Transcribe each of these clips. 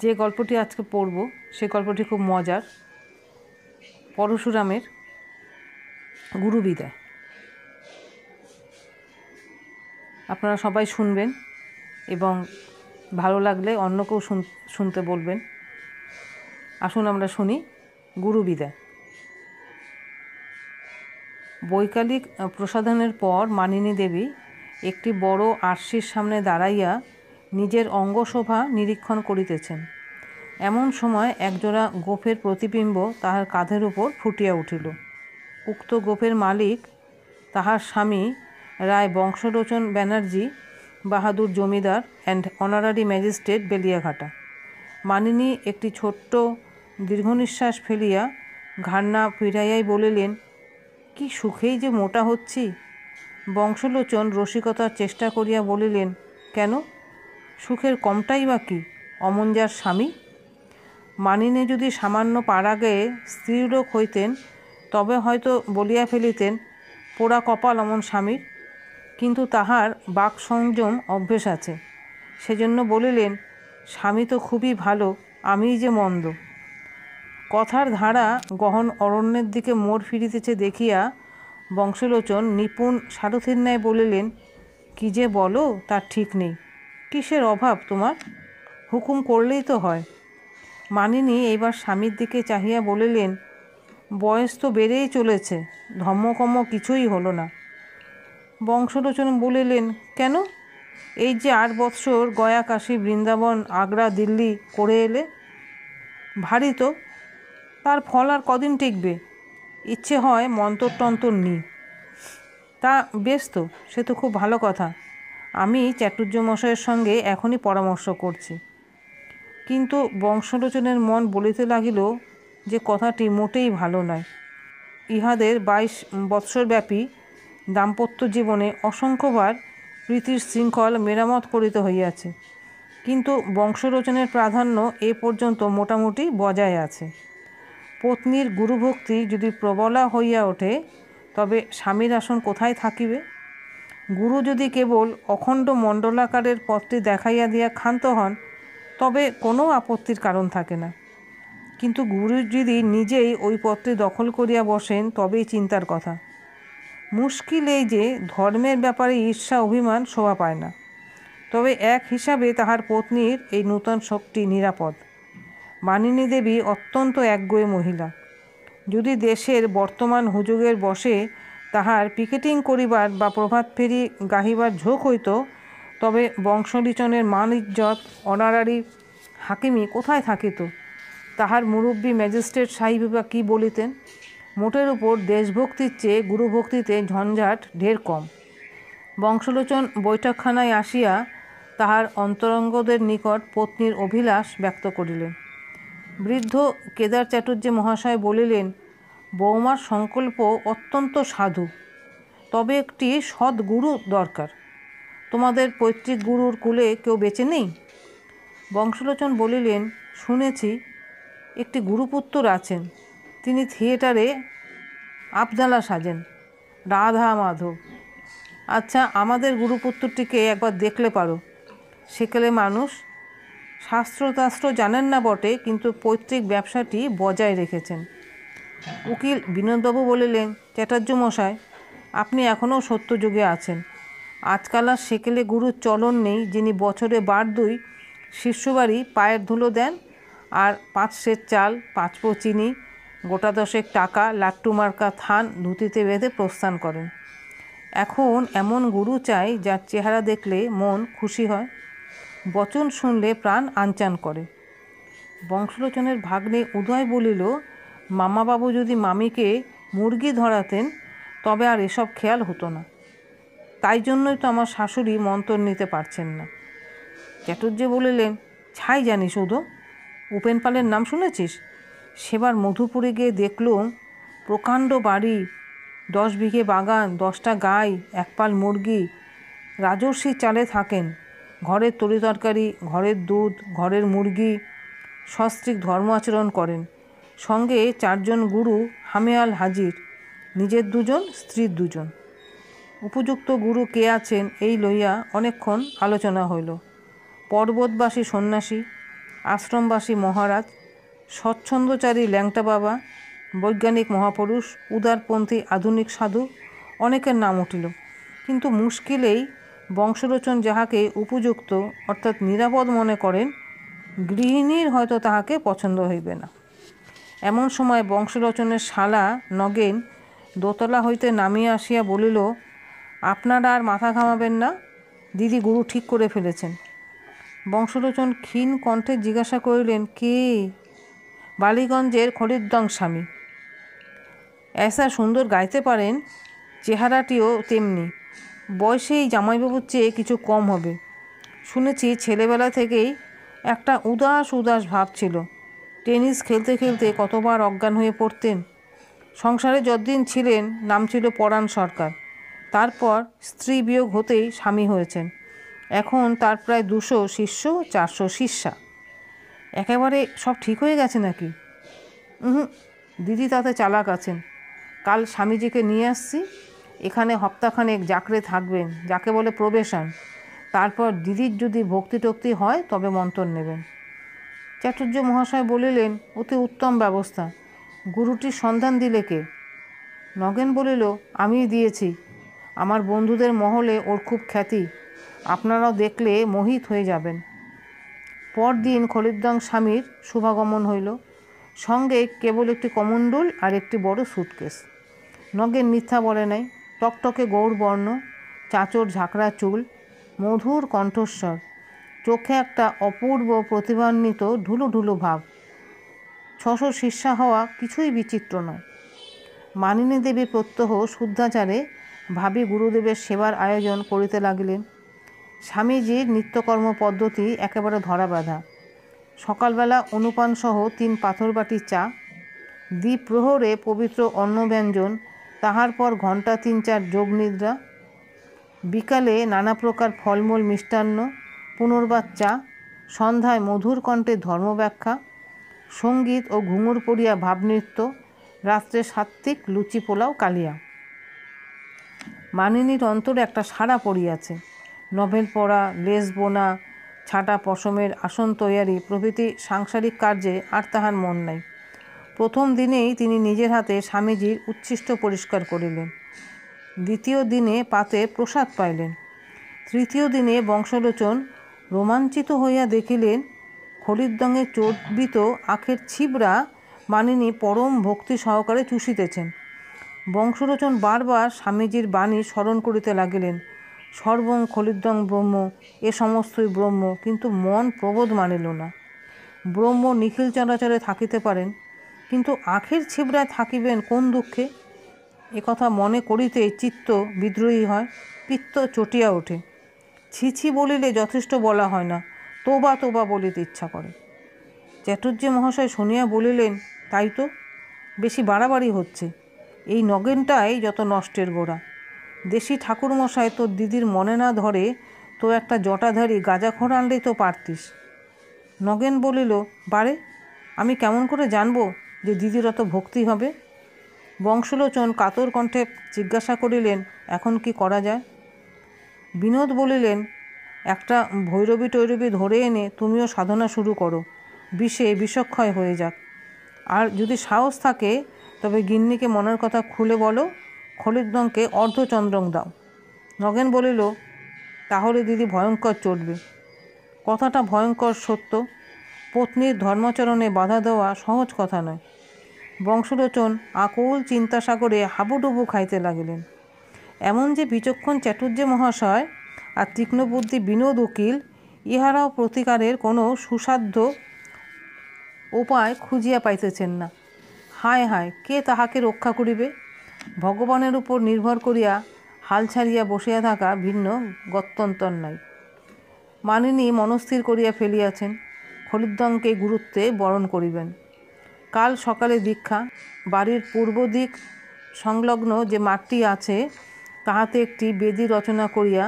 যে গল্পটি আজকে পড়ব সে গল্পটি খুব মজার। পরশুরামের গুরু বিদায়। আপনারা সবাই শুনবেন এবং ভালো লাগলে অন্যকেও শুনতে বলবেন। আসুন আমরা শুনি গুরু বিদায়। বৈকালিক প্রসাধনের পর মানিনী দেবী একটি বড় আরশির সামনে দাঁড়াইয়া নিজের অঙ্গশোভা নিরীক্ষণ করিতেছেন। এমন সময় একজোড়া গোফের প্রতিবিম্ব তাহার কাঁধের উপর ফুটিয়া উঠিল। উক্ত গোফের মালিক তাহার স্বামী রায় বংশলোচন ব্যানার্জি, বাহাদুর জমিদার অ্যান্ড অনারারি ম্যাজিস্ট্রেট, বেলিয়াঘাটা। মানিনী একটি ছোট্ট দীর্ঘনিশ্বাস ফেলিয়া ঘাড়না ফিরাইয়াই বলিলেন, কি সুখেই যে মোটা হচ্ছি। বংশলোচন রসিকতার চেষ্টা করিয়া বলিলেন, কেন, সুখের কমটাই বা কি, অমন যার স্বামী। মানিনী যদি সামান্য পাড়াগায়ে স্ত্রীলোক হইতেন তবে হয়তো বলিয়া ফেলিতেন, পোড়া কপাল অমন স্বামীর। কিন্তু তাহার বাক সংযম অভ্যেস আছে, সেজন্য বলিলেন, স্বামী তো খুবই ভালো, আমিই যে মন্দ। কথার ধারা গহন অরণ্যের দিকে মোড় ফিরিতেছে দেখিয়া বংশলোচন নিপুণ সারথীর ন্যায় বলিলেন, কি যে বলো তার ঠিক নেই। কিসের অভাব তোমার, হুকুম করলেই তো হয়। মানিনী এইবার স্বামীর দিকে চাহিয়া বলিলেন, বয়স তো বেড়েই চলেছে, ধর্মকর্ম কিছুই হলো না। বংশলোচন বলিলেন, কেন, এই যে 8 বৎসর গয়া, কাশী, বৃন্দাবন, আগ্রা, দিল্লি করে এলে, ভারী তো, তার ফল আর কদিন টিকবে। ইচ্ছে হয় মন্তর টন্তর নিই। তা বেশ তো, সে তো খুব ভালো কথা। আমি চাটুর্যমশাইয়ের সঙ্গে এখনই পরামর্শ করছি। কিন্তু বংশলোচনের মন বলিতে লাগিল যে কথাটি মোটেই ভালো নয়। ইহাদের 22 বৎসরব্যাপী দাম্পত্য জীবনে অসংখ্যবার প্রীতির শৃঙ্খল মেরামত করিতে হইয়াছে, কিন্তু বংশলোচনের প্রাধান্য এ পর্যন্ত মোটামুটি বজায় আছে। পত্নীর গুরুভক্তি যদি প্রবলা হইয়া ওঠে তবে স্বামীর আসন কোথায় থাকিবে। গুরু যদি কেবল অখণ্ড মণ্ডলাকারের পথটি দেখাইয়া দিয়া ক্ষান্ত হন তবে কোনো আপত্তির কারণ থাকে না, কিন্তু গুরু যদি নিজেই ওই পথটি দখল করিয়া বসেন তবেই চিন্তার কথা। মুশকিল এই যে ধর্মের ব্যাপারে ঈর্ষা অভিমান শোভা পায় না। তবে এক হিসাবে তাহার পত্নীর এই নূতন শক্তি নিরাপদ। মানিনী দেবী অত্যন্ত একগুঁয়ে মহিলা। যদি দেশের বর্তমান হুজুগের বশে তাহার পিকেটিং করিবার বা প্রভাত ফেরি গাহিবার ঝোঁক হইত তবে বংশলোচনের মান ইজ্জত, অনারারি হাকিমি কোথায় থাকিত। তাহার মুরব্বী ম্যাজিস্ট্রেট সাহেব বা কী বলিতেন। মোটের উপর দেশভক্তির চেয়ে গুরুভক্তিতে ঝঞ্ঝাট ঢের কম। বংশলোচন বৈঠকখানায় আসিয়া তাহার অন্তরঙ্গদের নিকট পত্নীর অভিলাষ ব্যক্ত করিলেন। বৃদ্ধ কেদার চাটুর্যে মহাশয় বলিলেন, বৌমার সংকল্প অত্যন্ত সাধু, তবে একটি সৎ গুরু দরকার। তোমাদের পৈতৃক গুরুর কুলে কেউ বেঁচে নেই? বংশলোচন বলিলেন, শুনেছি একটি গুরুপুত্র আছেন, তিনি থিয়েটারে আপদালা সাজেন, রাধা মাধব। আচ্ছা, আমাদের গুরুপুত্রটিকে একবার দেখলে পারো। সেকেলে মানুষ, শাস্ত্রতাস্ত্র জানেন না বটে, কিন্তু পৈতৃক ব্যবসাটি বজায় রেখেছেন। উকিল বিনোদবাবু বলিলেন, চ্যাটার্য মশাই, আপনি এখনও সত্যযুগে আছেন। আজকাল আর সেকেলে গুরুর চলন নেই, যিনি বছরে 2 শিষ্যবাড়ি পায়ের ধুলো দেন আর 5 সের চাল, 5 পো চিনি, গোটা 10 টাকা লাট্টু মার্কা থান ধুতিতে বেঁধে প্রস্থান করেন। এখন এমন গুরু চাই যার চেহারা দেখলে মন খুশি হয়, বচন শুনলে প্রাণ আনচান করে। বংশলোচনের ভাগ্নে উদয় বলিল, মামাবাবু যদি মামিকে মুরগি ধরাতেন তবে আর এসব খেয়াল হতো না। তাই জন্যই তো আমার শাশুড়ি মন্তর নিতে পারছেন না। চাটুর্য বলিলেন, ছাই জানিস উদো, উপেন পালের নাম শুনেছিস? সেবার মধুপুরে গিয়ে দেখলুম প্রকাণ্ড বাড়ি, 10 বিঘে বাগান, 10টা গাই, 1 পাল মুরগি, রাজর্ষি চালে থাকেন। ঘরের তরিতরকারি, ঘরের দুধ, ঘরের মুরগি, সস্ত্রীক ধর্ম আচরণ করেন। সঙ্গে 4 জন গুরু হামেয়াল হাজির, নিজের 2 জন, স্ত্রীর 2 জন। উপযুক্ত গুরু কে আছেন এই লইয়া অনেকক্ষণ আলোচনা হইল। পর্বতবাসী সন্ন্যাসী, আশ্রমবাসী মহারাজ, স্বচ্ছন্দচারী ল্যাংটা বাবা, বৈজ্ঞানিক মহাপুরুষ, উদারপন্থী আধুনিক সাধু, অনেকের নাম উঠিল। কিন্তু মুশকিলেই বংশলোচন যাহাকে উপযুক্ত অর্থাৎ নিরাপদ মনে করেন, গৃহিণীর হয়তো তাহাকে পছন্দ হইবে না। এমন সময় বংশলোচনের শালা নগেন দোতলা হইতে নামিয়া আসিয়া বলিল, আপনারা আর মাথা ঘামাবেন না, দিদি গুরু ঠিক করে ফেলেছেন। বংশলোচন ক্ষীণ কণ্ঠে জিজ্ঞাসা করিলেন, কে? বালিগঞ্জের খরিদ্দং স্বামী। এসা সুন্দর গাইতে পারেন, চেহারাটিও তেমনি। বয়সেই জামাইবাবুর চেয়ে কিছু কম হবে। শুনেছি ছেলেবেলা থেকেই একটা উদাস উদাস ভাব ছিল। টেনিস খেলতে খেলতে কতবার অজ্ঞান হয়ে পড়তেন। সংসারে যতদিন ছিলেন নাম ছিল পরাণ সরকার। তারপর স্ত্রী বিয়োগ হতেই স্বামী হয়েছেন। এখন তার প্রায় 200 শিষ্য, 400 শিষ্যা। একেবারে সব ঠিক হয়ে গেছে নাকি? দিদি তাতে চালাক আছেন। কাল স্বামীজিকে নিয়ে আসছি, এখানে হপ্তাখানেক জাকড়ে থাকবেন, যাকে বলে প্রবেশন। তারপর দিদির যদি ভক্তি টক্তি হয় তবে মন্তর নেবেন। চাটুর্য মহাশয় বলিলেন, অতি উত্তম ব্যবস্থা। গুরুটির সন্ধান দিলে কে? নগেন বলিল, আমিই দিয়েছি। আমার বন্ধুদের মহলে ওর খুব খ্যাতি। আপনারাও দেখলে মোহিত হয়ে যাবেন। পরদিন খরিদ্দং স্বামীর শুভাগমন হইল। সঙ্গে কেবল একটি কমণ্ডল আর একটি বড় সুটকেস। নগেন মিথ্যা বলে নাই। টকটকে গৌরবর্ণ, চাঁচর ঝাঁকড়া চুল, মধুর কণ্ঠস্বর, চোখে একটা অপূর্ব প্রতিভান্বিত ঢুলু ঢুলু ভাব। 600 শিষ্যা হওয়া কিছুই বিচিত্র নয়। মানিনী দেবী প্রত্যহ শুদ্ধাচারে ভাবী গুরুদেবের সেবার আয়োজন করিতে লাগিলেন। স্বামীজির নিত্যকর্ম পদ্ধতি একেবারে ধরা বাঁধা। সকালবেলা অনুপানসহ 3 পাথরবাটি চা, দ্বিপ্রহরে পবিত্র অন্নব্যঞ্জন, তাহার পর ঘণ্টা 3-4 যোগনিদ্রা, বিকালে নানা প্রকার ফলমূল মিষ্টান্ন, পুনর্বার চা, সন্ধ্যায় মধুর কণ্ঠে ধর্মব্যাখ্যা, সঙ্গীত ও ঘুঙুর পড়িয়া ভাবনৃত্য, রাত্রে সাত্ত্বিক লুচি পোলাও কালিয়া। মানিনীর অন্তরে একটা সাড়া পড়িয়াছে। নভেল পড়া, লেস বোনা, ছাটা পশমের আসন তৈয়ারি প্রভৃতি সাংসারিক কার্যে আর তাহার মন নাই। প্রথম দিনেই তিনি নিজের হাতে স্বামীজির উচ্ছিষ্ট পরিষ্কার করিলেন। দ্বিতীয় দিনে পাতে প্রসাদ পাইলেন। তৃতীয় দিনে বংশলোচন রোমাঞ্চিত হইয়া দেখিলেন খরিদ্দংয়ে চর্বিত আখের ছিবড়া মানিনী পরম ভক্তি সহকারে চুষিতেছেন। বংশলোচন বারবার স্বামীজির বাণী স্মরণ করিতে লাগিলেন, সর্বং খলিদ্দং ব্রহ্ম, এ সমস্তই ব্রহ্ম। কিন্তু মন প্রবোধ মানিল না। ব্রহ্ম নিখিল চরাচরে থাকিতে পারেন, কিন্তু আখের ছিবড়ায় থাকিবেন কোন দুঃখে? একথা মনে করিতেই চিত্ত বিদ্রোহী হয়, পিত্ত চটিয়া ওঠে। ছি ছি বলিলে যথেষ্ট বলা হয় না, তোবা তোবা বলিতে ইচ্ছা করে। চাটুর্য মহাশয় শুনিয়া বলিলেন, তাই তো, বেশি বাড়াবাড়ি হচ্ছে। এই নগেনটাই যত নষ্টের গোড়া। দেশি ঠাকুরমশাই তোর দিদির মনে না ধরে তো একটা জটাধারী গাঁজাখোর আনলেই তো পারতিস। নগেন বলিল, বারে, আমি কেমন করে জানবো যে দিদির অত ভক্তি হবে? বংশলোচন কাতর কণ্ঠে জিজ্ঞাসা করিলেন, এখন কি করা যায়? বিনোদ বলিলেন, একটা ভৈরবী টৈরবী ধরে এনে তুমিও সাধনা শুরু করো, বিষে বিষক্ষয় হয়ে যাক। আর যদি সাহস থাকে তবে গিন্নিকে মনের কথা খুলে বলো, খলিদ্দংকে অর্ধচন্দ্রং দাও। নগেন বলিল, তাহলে দিদি ভয়ঙ্কর চটবে। কথাটা ভয়ঙ্কর সত্য। পত্নীর ধর্মাচরণে বাধা দেওয়া সহজ কথা নয়। বংশলোচন আকুল চিন্তাসাগরে হাবুডুবু খাইতে লাগিলেন। এমন যে বিচক্ষণ চাটুর্য মহাশয় আর তীক্ষ্ণবুদ্ধি বিনোদ উকিল, ইহারাও প্রতিকারের কোনো সুসাধ্য উপায় খুঁজিয়া পাইতেছেন না। হায় হায়, কে তাহাকে রক্ষা করিবে? ভগবানের উপর নির্ভর করিয়া হাল ছাড়িয়া বসিয়া থাকা ভিন্ন গত্যন্তর নাই। মানিনী মনস্থির করিয়া ফেলিয়াছেন, খলিদ্দংকে গুরুত্বে বরণ করিবেন। কাল সকালে দীক্ষা। বাড়ির পূর্ব দিক সংলগ্ন যে মাঠটি আছে তাহাতে একটি বেদি রচনা করিয়া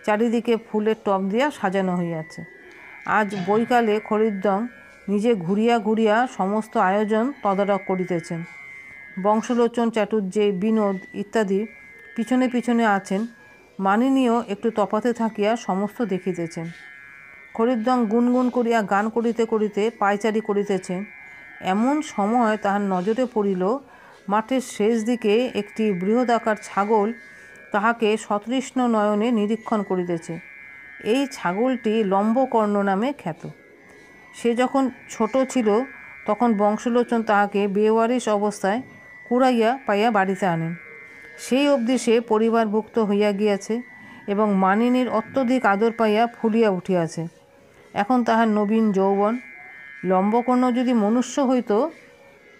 চারিদিকে ফুলের টব দিয়া সাজানো হইয়াছে। আজ বৈকালে খরিদ্দং নিজে ঘুরিয়া ঘুরিয়া সমস্ত আয়োজন তদারক করিতেছেন। বংশলোচন, চাটুর্যে, বিনোদ ইত্যাদি পিছনে পিছনে আছেন। মানিনীও একটু তফাতে থাকিয়া সমস্ত দেখিতেছেন। খরিদ্দং গুনগুন করিয়া গান করিতে করিতে পায়চারি করিতেছেন। এমন সময় তাহার নজরে পড়িল মাঠের শেষ দিকে একটি বৃহদাকার ছাগল তাহাকে সতৃষ্ণ নয়নে নিরীক্ষণ করিতেছে। এই ছাগলটি লম্বকর্ণ নামে খ্যাত। সে যখন ছোট ছিল তখন বংশলোচন তাহাকে বেওয়ারিশ অবস্থায় কুড়াইয়া পাইয়া বাড়িতে আনেন। সেই অবধি সে পরিবারভুক্ত হইয়া গিয়াছে এবং মানিনীর অত্যধিক আদর পাইয়া ফুলিয়া উঠিয়াছে। এখন তাহার নবীন যৌবন। লম্বকর্ণ যদি মনুষ্য হইত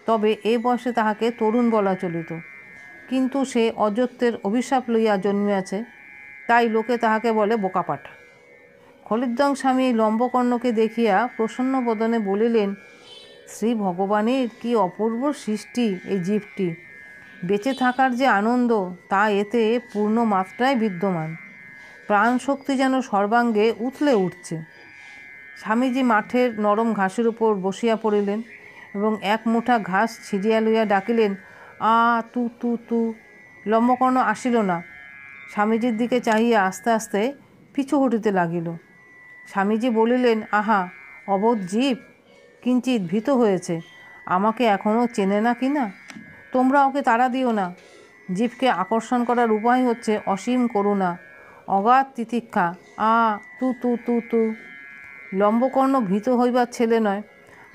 তবে এ বয়সে তাহাকে তরুণ বলা চলিত, কিন্তু সে অজত্বের অভিশাপ লইয়া জন্মিয়াছে, তাই লোকে তাহাকে বলে বোকাপাঠা। খলিদ্দং স্বামী লম্বকর্ণকে দেখিয়া প্রসন্ন বদনে বলিলেন, শ্রী ভগবানের কি অপূর্ব সৃষ্টি এই জীবটি! বেঁচে থাকার যে আনন্দ তা এতে পূর্ণ মাত্রায় বিদ্যমান। প্রাণশক্তি যেন সর্বাঙ্গে উথলে উঠছে। স্বামীজি মাঠের নরম ঘাসের উপর বসিয়া পড়িলেন এবং এক মুঠা ঘাস ছিঁড়িয়া লইয়া ডাকিলেন, আ তু তু তু। লম্বকর্ণ আসিল না। স্বামীজির দিকে চাহিয়া আস্তে আস্তে পিছু হটিতে লাগিল। স্বামীজি বলিলেন, আহা, অবোধ জীব, কিঞ্চিৎ ভীত হয়েছে, আমাকে এখনও চেনে না কি না। তোমরা ওকে তাড়া দিও না। জীবকে আকর্ষণ করার উপায় হচ্ছে অসীম করুণা, অগাধ তিতিক্ষা। আ তু তু তু তু। লম্বকর্ণ ভীত হইবার ছেলে নয়।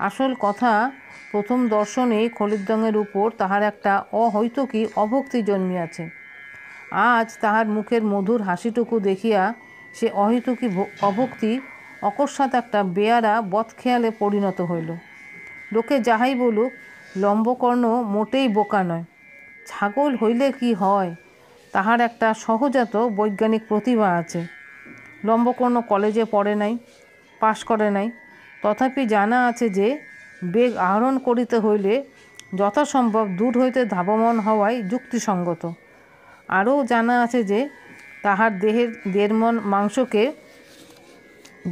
আসল কথা, প্রথম দর্শনেই খলিদ্দংয়ের উপর তাহার একটা অহৈতুকী অভক্তি জন্মিয়াছে। আজ তাহার মুখের মধুর হাসিটুকু দেখিয়া সে অহৈতুকী অভক্তি অকস্মাৎ একটা বেয়ারা বদখেয়ালে পরিণত হইল। লোকে যাহাই বলুক, লম্বকর্ণ মোটেই বোকা নয়। ছাগল হইলে কি হয়, তাহার একটা সহজাত বৈজ্ঞানিক প্রতিভা আছে। লম্বকর্ণ কলেজে পড়ে নাই, পাশ করে নাই, তথাপি জানা আছে যে বেগ আহরণ করিতে হইলে যথাসম্ভব দূর হইতে ধাবমান হওয়াই যুক্তিসঙ্গত। আরও জানা আছে যে তাহার দেহের 1.5 মণ মাংসকে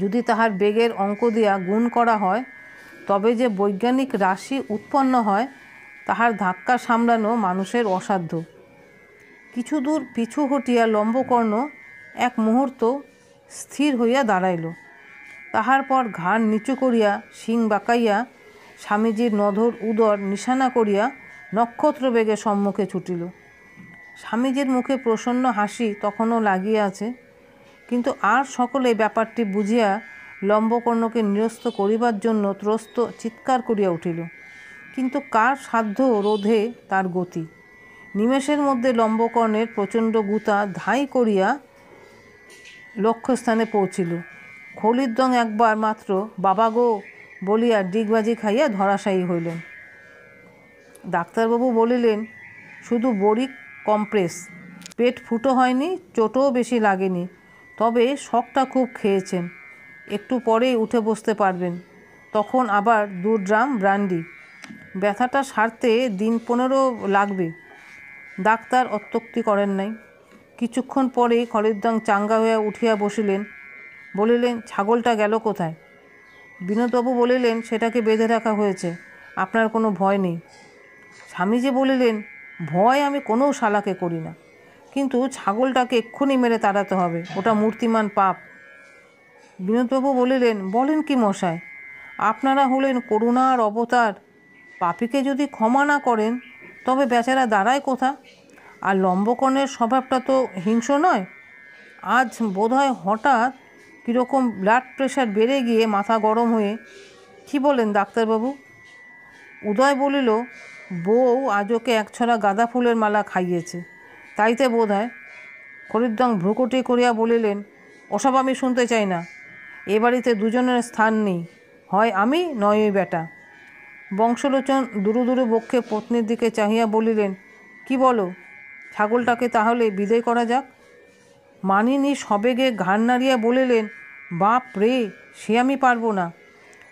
যদি তাহার বেগের অঙ্ক দিয়া গুণ করা হয় তবে যে বৈজ্ঞানিক রাশি উৎপন্ন হয় তাহার ধাক্কা সামলানো মানুষের অসাধ্য। কিছু দূর পিছু হটিয়া লম্বকর্ণ এক মুহূর্ত স্থির হইয়া দাঁড়াইল। তাহার পর ঘাড় নিচু করিয়া শিং বাঁকাইয়া স্বামীজির নধর উদর নিশানা করিয়া নক্ষত্র বেগে সম্মুখে ছুটিল। স্বামীজির মুখে প্রসন্ন হাসি তখনও লাগিয়া আছে, কিন্তু আর সকলে ব্যাপারটি বুঝিয়া লম্বকর্ণকে নিরস্ত করিবার জন্য ত্রস্ত চিৎকার করিয়া উঠিল, কিন্তু কার সাধ্য রোধে তার গতি। নিমেষের মধ্যে লম্বকর্ণের প্রচণ্ড গুতা ধাই করিয়া লক্ষ্যস্থানে পৌঁছিল। খলিদ্দং একবার মাত্র বাবা গো বলিয়া ডিগবাজি খাইয়া ধরাশায়ী হইলেন। ডাক্তারবাবু বলিলেন, শুধু বড়ি কম্প্রেস, পেট ফুটো হয়নি, চোটও বেশি লাগেনি, তবে শকটা খুব খেয়েছেন। একটু পরেই উঠে বসতে পারবেন, তখন আবার 2 ড্রাম ব্রান্ডি। ব্যথাটা সারতে 1 দিন 15 লাগবে। ডাক্তার অত্যুক্তি করেন নাই। কিছুক্ষণ পরেই খলিদ্দং চাঙ্গা হইয়া উঠিয়া বসিলেন। বলিলেন, ছাগলটা গেল কোথায়? বিনোদবাবু বলিলেন, সেটাকে বেঁধে রাখা হয়েছে, আপনার কোনো ভয় নেই। স্বামীজি বলিলেন, ভয় আমি কোনো শালাকে করি না, কিন্তু ছাগলটাকে এক্ষুনি মেরে তাড়াতে হবে, ওটা মূর্তিমান পাপ। বিনোদবাবু বলিলেন, বলেন কি মশাই, আপনারা হলেন করুণার অবতার, পাপীকে যদি ক্ষমা না করেন তবে বেচারা দাঁড়ায় কোথা? আর লম্বকর্ণের স্বভাবটা তো হিংস্র নয়। আজ বোধহয় হঠাৎ কীরকম ব্লাড প্রেশার বেড়ে গিয়ে মাথা গরম হয়ে। কি বলেন ডাক্তারবাবু? উদয় বলিল, বউ আজ ওকে 1 ছড়া গাঁদা ফুলের মালা খাইয়েছে, তাইতে বোধ হয়। খলিদ্দং ভ্রুকুটি করিয়া বলিলেন, ওসব আমি শুনতে চাই না। এ বাড়িতে দুজনের স্থান নেই, হয় আমি নয় ওই বেটা। বংশলোচন দুরু দুরু বক্ষে পত্নীর দিকে চাহিয়া বলিলেন, কি বলো, ছাগলটাকে তাহলে বিদায় করা যাক? মানিনী সবেগে ঘাড় নাড়িয়া বলিলেন, বাপ রে, সে আমি পারব না।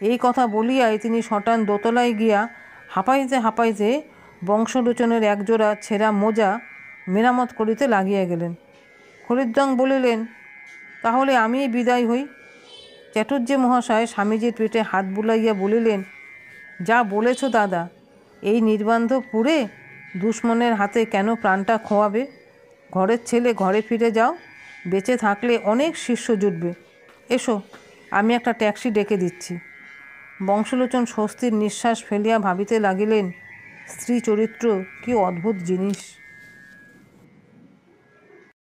এই কথা বলিয়াই তিনি সটান দোতলায় গিয়া হাঁপাইতে হাঁপাইতে বংশলোচনের একজোড়া ছেঁড়া মোজা মেরামত করিতে লাগিয়া গেলেন। খলিদ্দং বলিলেন, তাহলে আমি বিদায় হই। চ্যাটুর্জী মহাশয় স্বামীজির পিঠে হাত বুলাইয়া বলিলেন, যা বলেছ দাদা, এই নির্বান্ধ পুরে দুশ্মনের হাতে কেন প্রাণটা খোয়াবে? ঘরের ছেলে ঘরে ফিরে যাও, বেঁচে থাকলে অনেক শিষ্য জুটবে। এসো। আমি একটা ট্যাক্সি ডেকে দিচ্ছি। বংশলোচন স্বস্তির নিঃশ্বাস ফেলিয়া ভাবিতে লাগিলেন, স্ত্রী চরিত্র কি অদ্ভুত জিনিস।